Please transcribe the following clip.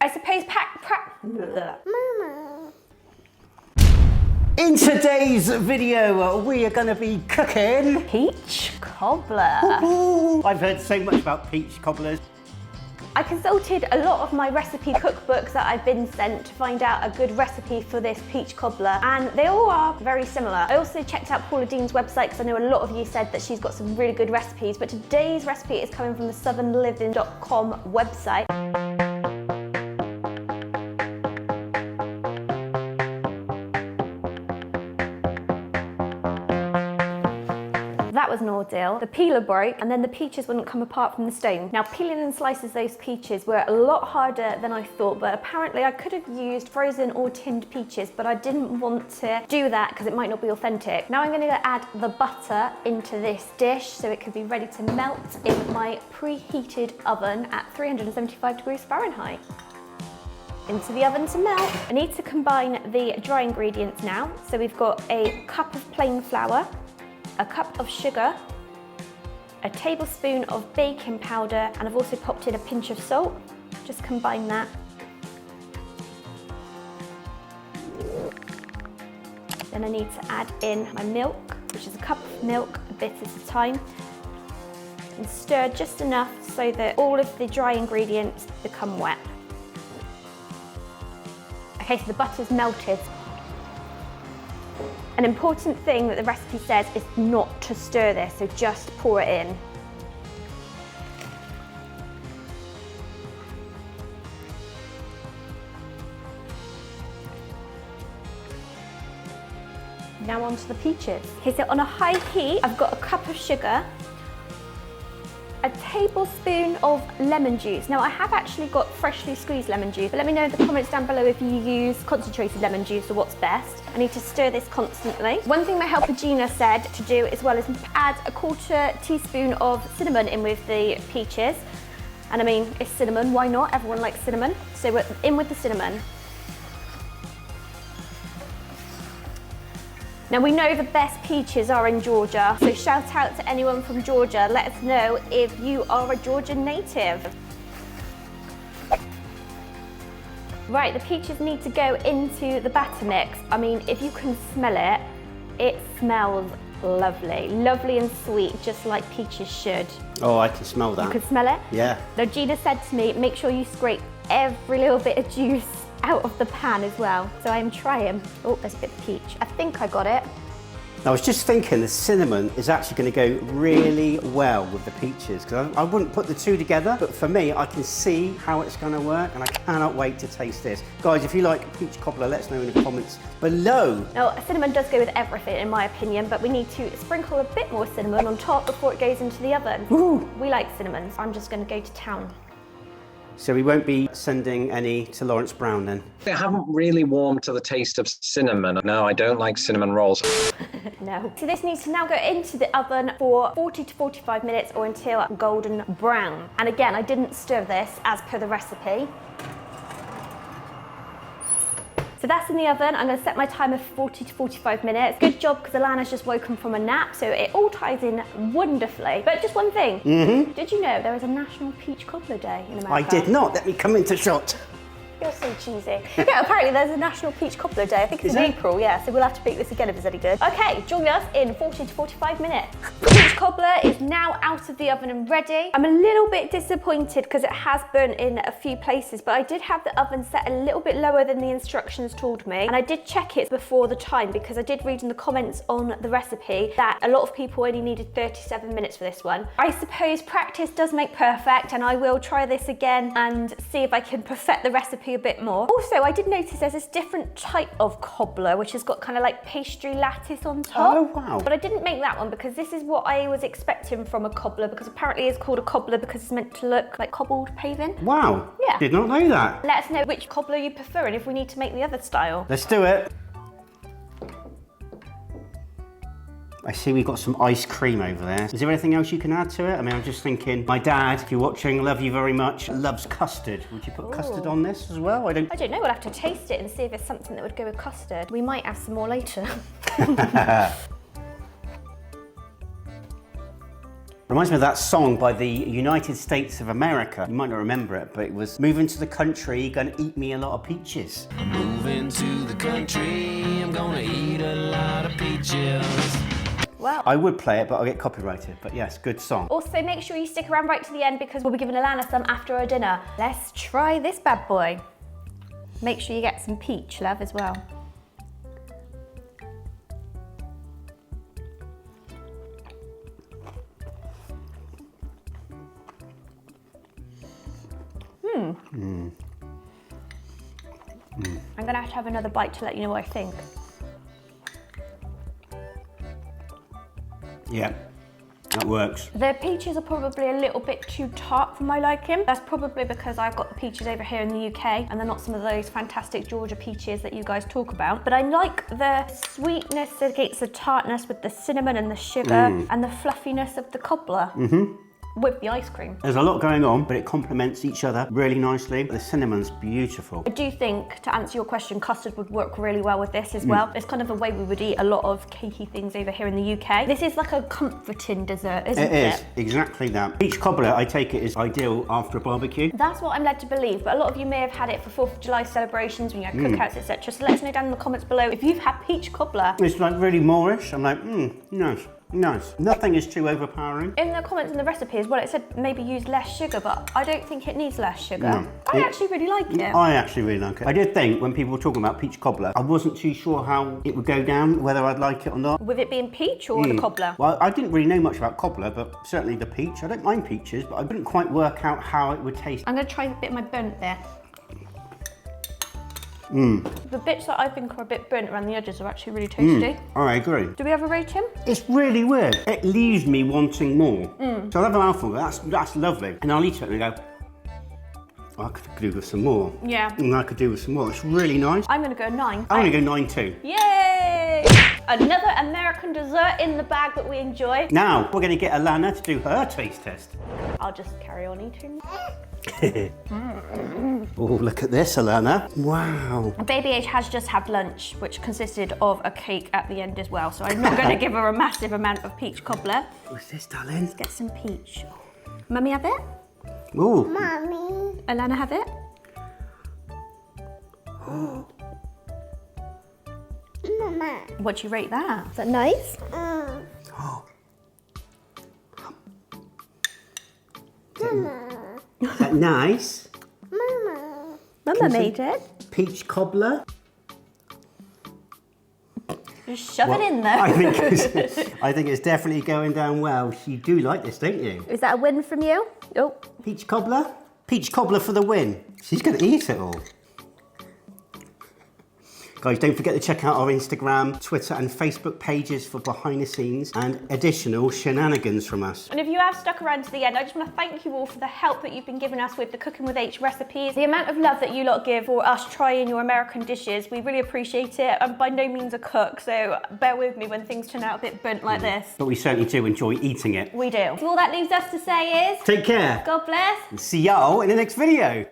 I suppose In today's video, we are going to be cooking peach cobbler. Ooh, I've heard so much about peach cobblers. I consulted a lot of my recipe cookbooks that I've been sent to find out a good recipe for this peach cobbler, and they all are very similar. I also checked out Paula Dean's website because I know a lot of you said that she's got some really good recipes, but today's recipe is coming from the southernliving.com website. That was an ordeal. The peeler broke and then the peaches wouldn't come apart from the stone. Now, peeling and slices those peaches were a lot harder than I thought, but apparently I could have used frozen or tinned peaches, but I didn't want to do that because it might not be authentic. Now I'm going to add the butter into this dish so it could be ready to melt in my preheated oven at 375 degrees Fahrenheit. Into the oven to melt. I need to combine the dry ingredients now. So we've got a cup of plain flour, a cup of sugar, a tablespoon of baking powder, and I've also popped in a pinch of salt. Just combine that. Then I need to add in my milk, which is a cup of milk, a bit at a time, and stir just enough so that all of the dry ingredients become wet. Okay, so the butter's melted. An important thing that the recipe says is not to stir this, so just pour it in. Now onto the peaches. Okay, so on a high heat, I've got a cup of sugar, a tablespoon of lemon juice. Now I have actually got freshly squeezed lemon juice, but let me know in the comments down below if you use concentrated lemon juice or what's best. I need to stir this constantly. One thing my helper Gina said to do as well is add a 1/4 teaspoon of cinnamon in with the peaches. And I mean, it's cinnamon, why not? Everyone likes cinnamon. So we're in with the cinnamon. Now we know the best peaches are in Georgia, so shout out to anyone from Georgia. Let us know if you are a Georgian native. Right, the peaches need to go into the batter mix. I mean, if you can smell it, it smells lovely. Lovely and sweet, just like peaches should. Oh, I can smell that. You can smell it? Yeah. Now Gina said to me, make sure you scrape every little bit of juice out of the pan as well. So I'm trying. Oh, there's a bit of peach. I think I got it. I was just thinking the cinnamon is actually going to go really well with the peaches, because I wouldn't put the two together, but for me, I can see how it's going to work and I cannot wait to taste this. Guys, if you like peach cobbler, let us know in the comments below. Now, cinnamon does go with everything in my opinion, but we need to sprinkle a bit more cinnamon on top before it goes into the oven. Ooh. We like cinnamon, so I'm just going to go to town. So we won't be sending any to Lawrence Brown then? I haven't really warmed to the taste of cinnamon. No, I don't like cinnamon rolls. No. So this needs to now go into the oven for 40 to 45 minutes or until golden brown. And again, I didn't stir this as per the recipe. So that's in the oven. I'm going to set my timer for 40 to 45 minutes. Good job, because Alana's just woken from a nap, so it all ties in wonderfully. But just one thing. Did you know there is a National Peach Cobbler Day in America? I did not. Let me come into shot. You're so cheesy. Yeah, apparently there's a National Peach Cobbler Day. I think it's in April, yeah, so we'll have to bake this again if it's any good. Okay, join us in 40 to 45 minutes. The peach cobbler is now out of the oven and ready. I'm a little bit disappointed because it has burnt in a few places, but I did have the oven set a little bit lower than the instructions told me, and I did check it before the time because I did read in the comments on the recipe that a lot of people only needed 37 minutes for this one. I suppose practice does make perfect, and I will try this again and see if I can perfect the recipe a bit more. Also, I did notice there's this different type of cobbler which has got kind of like pastry lattice on top. Oh wow. But I didn't make that one because this is what I was expecting from a cobbler, because apparently it's called a cobbler because it's meant to look like cobbled paving. Wow. Yeah. Did not know that. Let us know which cobbler you prefer and if we need to make the other style. Let's do it. I see we've got some ice cream over there. Is there anything else you can add to it? I mean, I'm just thinking, my dad, if you're watching, love you very much, loves custard. Would you put custard on this as well? I don't know, we'll have to taste it and see if it's something that would go with custard. We might have some more later. Reminds me of that song by the United States of America. You might not remember it, but it was moving to the country, gonna eat me a lot of peaches. I'm moving to the country, I'm gonna eat a lot of peaches. Wow. I would play it, but I'll get copyrighted. But yes, good song. Also, make sure you stick around right to the end because we'll be giving Alana some after our dinner. Let's try this bad boy. Make sure you get some peach, love, as well. I'm gonna have to have another bite to let you know what I think. Yeah, that works. The peaches are probably a little bit too tart for my liking. That's probably because I've got the peaches over here in the UK and they're not some of those fantastic Georgia peaches that you guys talk about. But I like the sweetness against the tartness with the cinnamon and the sugar and the fluffiness of the cobbler. With the ice cream. There's a lot going on, but it complements each other really nicely. The cinnamon's beautiful. I do think, to answer your question, custard would work really well with this as well. It's kind of the way we would eat a lot of cakey things over here in the UK. This is like a comforting dessert, isn't it? It is, exactly that. Peach cobbler, I take it, is ideal after a barbecue. That's what I'm led to believe, but a lot of you may have had it for 4th of July celebrations when you had cookouts, etc. So let us know down in the comments below if you've had peach cobbler. It's like really Moorish. I'm like, nice. Nice. Nothing is too overpowering. In the comments and the recipes, well, it said maybe use less sugar, but I don't think it needs less sugar. No. I actually really like it. I actually really like it. I did think when people were talking about peach cobbler, I wasn't too sure how it would go down, whether I'd like it or not. With it being peach or the cobbler? Well, I didn't really know much about cobbler, but certainly the peach. I don't mind peaches, but I couldn't quite work out how it would taste. I'm going to try a bit of my burnt there. The bits that I think are a bit burnt around the edges are actually really tasty. I agree. Do we have a rating? It's really weird. It leaves me wanting more. So I'll have a mouthful, that's lovely. And I'll eat it and go, oh, I could do with some more. Yeah. And I could do with some more. It's really nice. I'm going to go 9. I'm going to go 9 too. Yay! Another American dessert in the bag that we enjoy. Now, we're going to get Alana to do her taste test. I'll just carry on eating. Oh, look at this, Alana. Wow. Baby H has just had lunch, which consisted of a cake at the end as well. So I'm not going to give her a massive amount of peach cobbler. What's this, darling? Let's get some peach. Mummy have it? Oh. Mommy. Alana have it? Mama. What do you rate that? Is that nice? Mama. Is that nice? Mama. Mama made it. Peach cobbler? Just shove it in there. I think it's definitely going down well. You do like this, don't you? Is that a win from you? Oh. Peach cobbler? Peach cobbler for the win. She's going to eat it all. Guys, don't forget to check out our Instagram, Twitter and Facebook pages for behind the scenes and additional shenanigans from us. And if you have stuck around to the end, I just want to thank you all for the help that you've been giving us with the Cooking with H recipes. The amount of love that you lot give for us trying your American dishes, we really appreciate it. I'm by no means a cook, so bear with me when things turn out a bit burnt like this. But we certainly do enjoy eating it. We do. So all that leaves us to say is... Take care. God bless. See y'all in the next video.